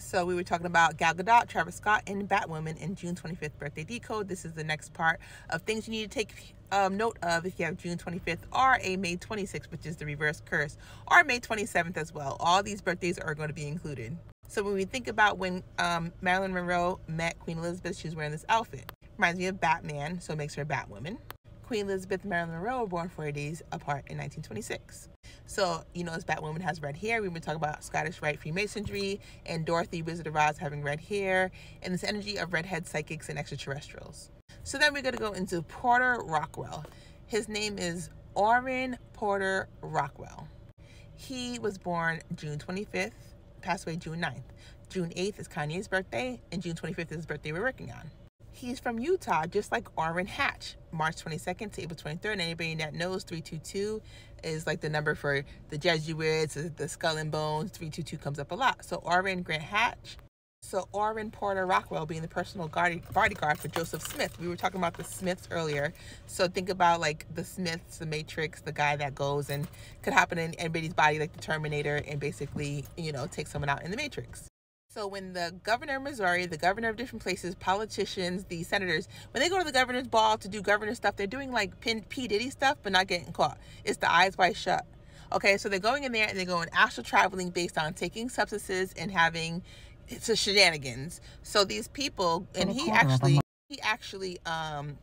So we were talking about Gal Gadot, Travis Scott, and Batwoman in June 25th birthday decode. This is the next part of things you need to take note of if you have June 25th or a May 26th, which is the reverse curse, or May 27th as well. All these birthdays are going to be included. So when we think about when Marilyn Monroe met Queen Elizabeth, she was wearing this outfit. Reminds me of Batman, so it makes her Batwoman. Queen Elizabeth and Marilyn Monroe were born 4 days apart in 1926. So, you know, as Batwoman has red hair, we've been talking about Scottish Rite Freemasonry and Dorothy, Wizard of Oz, having red hair, and this energy of redhead psychics and extraterrestrials. So then we're going to go into Porter Rockwell. His name is Orrin Porter Rockwell. He was born June 25th, passed away June 9th. June 8th is Kanye's birthday, and June 25th is his birthday we're working on. He's from Utah, just like Orrin Hatch, March 22nd to April 23rd. And anybody that knows, 322 is like the number for the Jesuits, the Skull and Bones. 322 comes up a lot. So Orrin Grant Hatch. So Orrin Porter Rockwell being the personal bodyguard for Joseph Smith. We were talking about the Smiths earlier. So think about like the Smiths, the Matrix, the guy that goes and could happen in anybody's body like the Terminator and basically, you know, take someone out in the Matrix. So when the governor of Missouri, the governor of different places, politicians, the senators, when they go to the governor's ball to do governor stuff, they're doing like P. Diddy stuff, but not getting caught. It's the eyes wide shut. Okay, so they're going in there and they're going astral traveling based on taking substances and having shenanigans. So these people, and he actually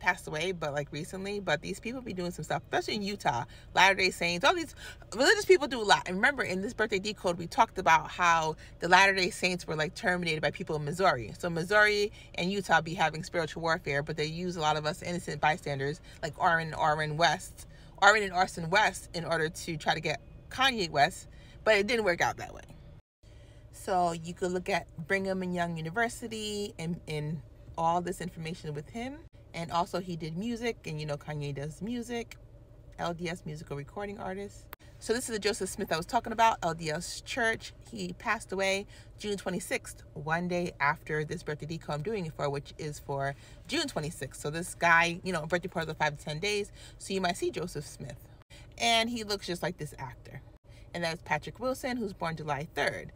passed away, but like recently. But these people be doing some stuff, especially in Utah. Latter-day Saints, all these religious people do a lot. And remember, in this birthday decode, we talked about how the Latter-day Saints were like terminated by people in Missouri. So Missouri and Utah be having spiritual warfare, but they use a lot of us innocent bystanders like Orrin and Orson West in order to try to get Kanye West, but it didn't work out that way. So you could look at Brigham and Young University and all this information with him. And also he did music, and you know Kanye does music. LDS, musical recording artist. So this is the Joseph Smith I was talking about, LDS Church. He passed away June 26th, one day after this birthday decode I'm doing it for, which is for June 26th. So this guy, you know, birthday parties are 5 to 10 days. So you might see Joseph Smith. And he looks just like this actor. And that's Patrick Wilson, who's born July 3rd.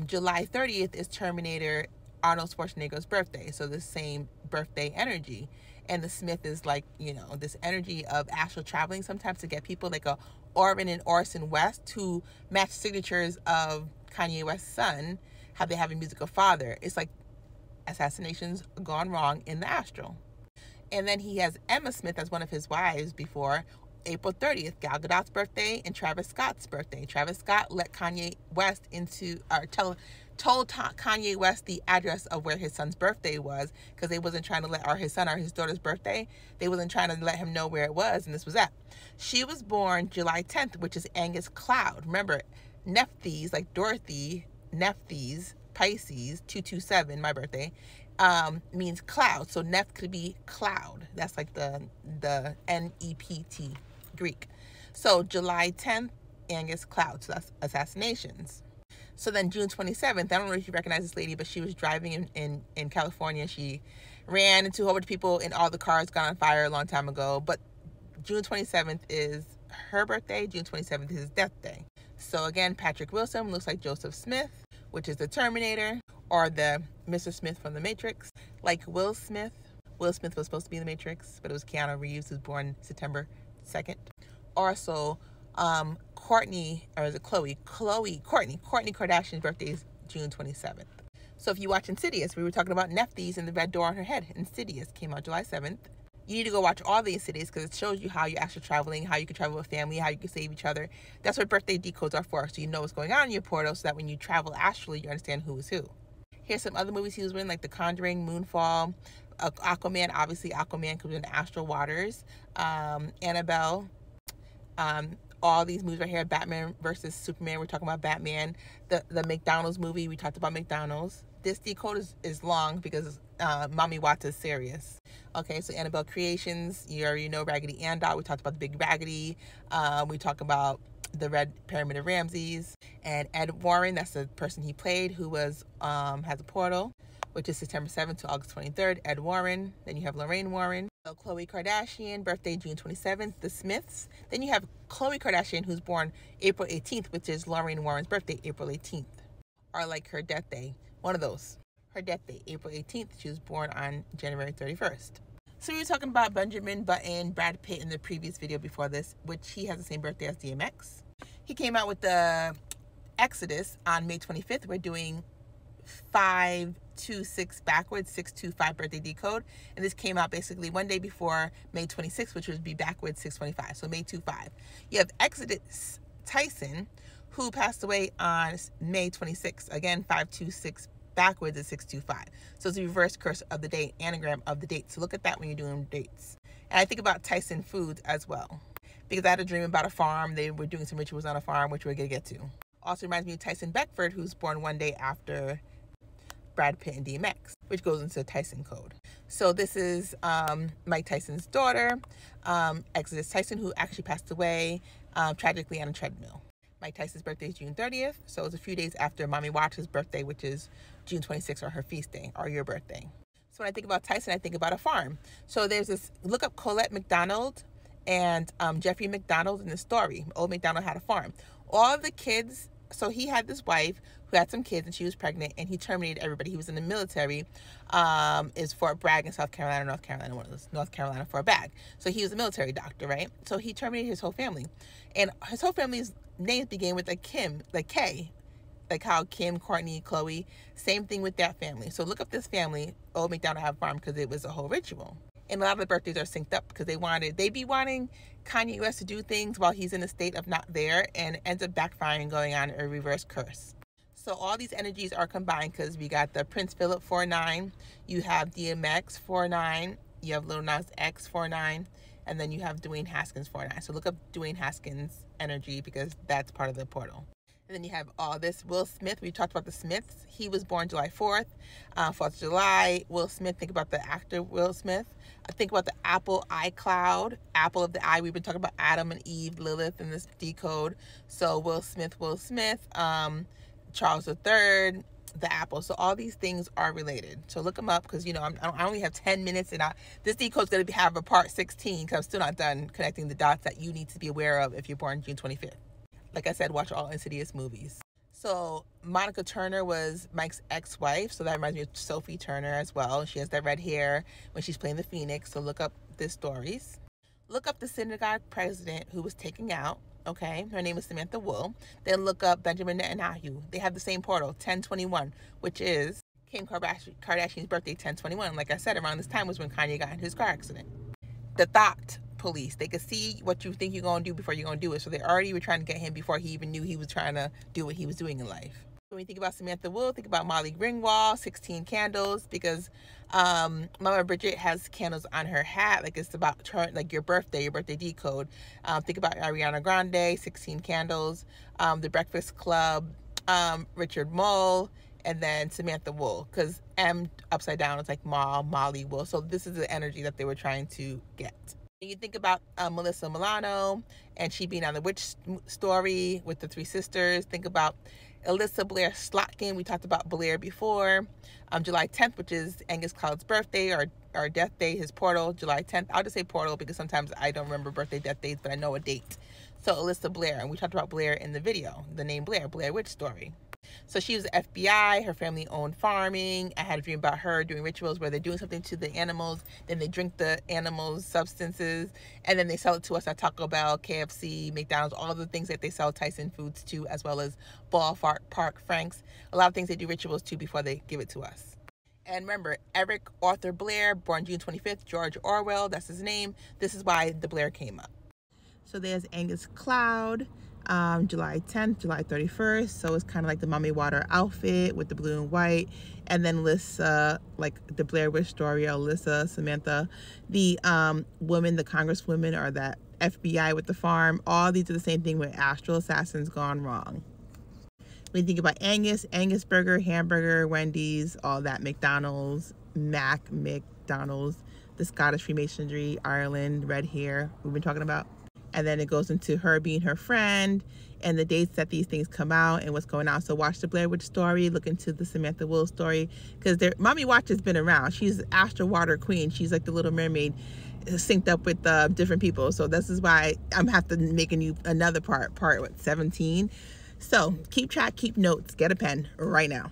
July 30th is Terminator Arnold Schwarzenegger's birthday. So the same birthday energy. And the Smith is like, you know, this energy of astral traveling sometimes to get people like a Orrin and Orson West who match signatures of Kanye West's son, how they have a musical father. It's like assassinations gone wrong in the astral. And then he has Emma Smith as one of his wives before. April 30th, Gal Gadot's birthday and Travis Scott's birthday. Travis Scott let Kanye West told Kanye West the address of where his son's birthday was, because they wasn't trying to let, or his son or his daughter's birthday, they wasn't trying to let him know where it was, and this was that. She was born July 10th, which is Angus Cloud. Remember, Nephthys, like Dorothy, Nephthys, Pisces, 227, my birthday, means cloud. So Neph could be cloud. That's like the N-E-P-T, Greek. So July 10th, Angus Cloud. So that's assassinations. So then June 27th, I don't know if you recognize this lady, but she was driving in California. She ran into a whole bunch of people and all the cars got on fire a long time ago. But June 27th is her birthday. June 27th is his death day. So again, Patrick Wilson looks like Joseph Smith, which is the Terminator, or the Mr. Smith from the Matrix. Like Will Smith. Will Smith was supposed to be in the Matrix, but it was Keanu Reeves, who's born September 2nd. Also, Courtney Kardashian's birthday is June 27th. So if you watch Insidious, we were talking about Nephthys and the red door on her head. Insidious came out July 7th. You need to go watch all the Insidious because it shows you how you're actually traveling, how you can travel with family, how you can save each other. That's what birthday decodes are for. So you know what's going on in your portal so that when you travel astrally, you understand who is who. Here's some other movies he was in, like The Conjuring, Moonfall, Aquaman. Obviously, Aquaman comes in Astral Waters, Annabelle, all these movies right here. Batman versus Superman. We're talking about Batman. The McDonald's movie. We talked about McDonald's. This decode is long because Mommy Watts is serious. Okay, so Annabelle Creations. You already know Raggedy Ann Doll. We talked about the Big Raggedy. We talk about the Red Pyramid of Ramses. And Ed Warren, that's the person he played, who was has a portal, which is September 7th to August 23rd. Ed Warren. Then you have Lorraine Warren. So Khloe Kardashian, birthday June 27th, the Smiths. Then you have Khloe Kardashian, who's born April 18th, which is Lorraine Warren's birthday, April 18th. Or like her death day, One of those. Her death date, April 18th. She was born on January 31st. So we were talking about Benjamin Button, Brad Pitt in the previous video before this, which he has the same birthday as DMX. He came out with the Exodus on May 25th. We're doing 526 backwards, 625 birthday decode. And this came out basically one day before May 26th, which would be backwards 625. So May 25. You have Exodus Tyson, who passed away on May 26th. Again, 526 backwards is 625. So it's a reverse curse of the date, anagram of the date. So look at that when you're doing dates. And I think about Tyson Foods as well, because I had a dream about a farm. They were doing some rituals on a farm, which we're going to get to. Also reminds me of Tyson Beckford, who's born one day after Brad Pitt and DMX, which goes into Tyson code. So this is Mike Tyson's daughter, Exodus Tyson, who actually passed away tragically on a treadmill. Mike Tyson's birthday is June 30th, so it's a few days after Mommy Watch's birthday, which is June 26th, or her feast day, or your birthday. So when I think about Tyson, I think about a farm. So there's this, look up Colette McDonald and Jeffrey McDonald in the story. Old McDonald had a farm. All of the kids, so he had this wife who had some kids and she was pregnant, and he terminated everybody. He was in the military, is Fort Bragg in South Carolina, North Carolina, one of those, North Carolina, Fort Bragg. So he was a military doctor, right? So he terminated his whole family. And his whole family's names began with like Kim, like K, like how Kim, Courtney, Chloe, same thing with that family. So look up this family, Old McDonald had a farm, because it was a whole ritual. And a lot of the birthdays are synced up because they be wanting Kanye West to do things while he's in a state of not there, and it ends up backfiring, going on a reverse curse. So all these energies are combined because we got the Prince Philip 49, you have DMX 49, you have Lil Nas X 49, and then you have Dwayne Haskins 49. So look up Dwayne Haskins energy because that's part of the portal. And then you have all this. Will Smith, we talked about the Smiths. He was born July 4th, 4th of July. Will Smith, think about the actor Will Smith. I think about the Apple iCloud, apple of the eye. We've been talking about Adam and Eve, Lilith in this decode. So Will Smith, Charles III, the apple. So all these things are related. So look them up because, you know, I only have 10 minutes, and this decode's going to have a part 16 because I'm still not done connecting the dots that you need to be aware of if you're born June 25th. Like I said, watch all Insidious movies. So Monica Turner was Mike's ex-wife. So that reminds me of Sophie Turner as well. She has that red hair when she's playing the Phoenix. So look up the stories. Look up the synagogue president who was taken out. Okay, her name is Samantha Wool. Then look up Benjamin Netanyahu. They have the same portal, 1021, which is Kim Kardashian's birthday, 1021. Like I said, around this time was when Kanye got in his car accident. The thought police, they could see what you think you're going to do before you're going to do it. So they already were trying to get him before he even knew he was trying to do what he was doing in life. When you think about Samantha Wool, think about Molly Ringwald, 16 candles, because Mama Bridget has candles on her hat, like it's about her, like your birthday decode. Think about Ariana Grande, 16 candles, The Breakfast Club, Richard Mole, and then Samantha Wool, because M upside down is like Molly Wool. So this is the energy that they were trying to get. You think about Melissa Milano and she being on the witch story with the three sisters. Think about Alyssa Blair Slotkin. We talked about Blair before. July 10th, which is Angus Cloud's birthday or death day, his portal, July 10th. I'll just say portal because sometimes I don't remember birthday, death dates, but I know a date. So Alyssa Blair, and we talked about Blair in the video, the name Blair Witch story. So she was FBI, her family owned farming. I had a dream about her doing rituals where they're doing something to the animals, then they drink the animals' substances, and then they sell it to us at Taco Bell, KFC, McDonald's, all the things that they sell Tyson Foods to, as well as Ballpark Franks. A lot of things they do rituals to before they give it to us. And remember, Eric Arthur Blair, born June 25th, George Orwell, that's his name. This is why the Blair came up. So there's Angus Cloud. July 10th, July 31st. So it's kind of like the Mommy Water outfit with the blue and white. And then Alyssa, like the Blair Witch story, Alyssa, Samantha, the woman, the congresswoman, or that FBI with the farm. All these are the same thing with astral assassins gone wrong. When you think about Angus Burger, Hamburger, Wendy's, all that, McDonald's, McDonald's, the Scottish Freemasonry, Ireland, red hair, we've been talking about. And then it goes into her being her friend and the dates that these things come out and what's going on. So watch the Blair Witch story, look into the Samantha Wool story, because Mommy Watch has been around. She's Astral Water Queen. She's like the Little Mermaid synced up with different people. So this is why I'm have to make another part 17. So keep track, keep notes, get a pen right now.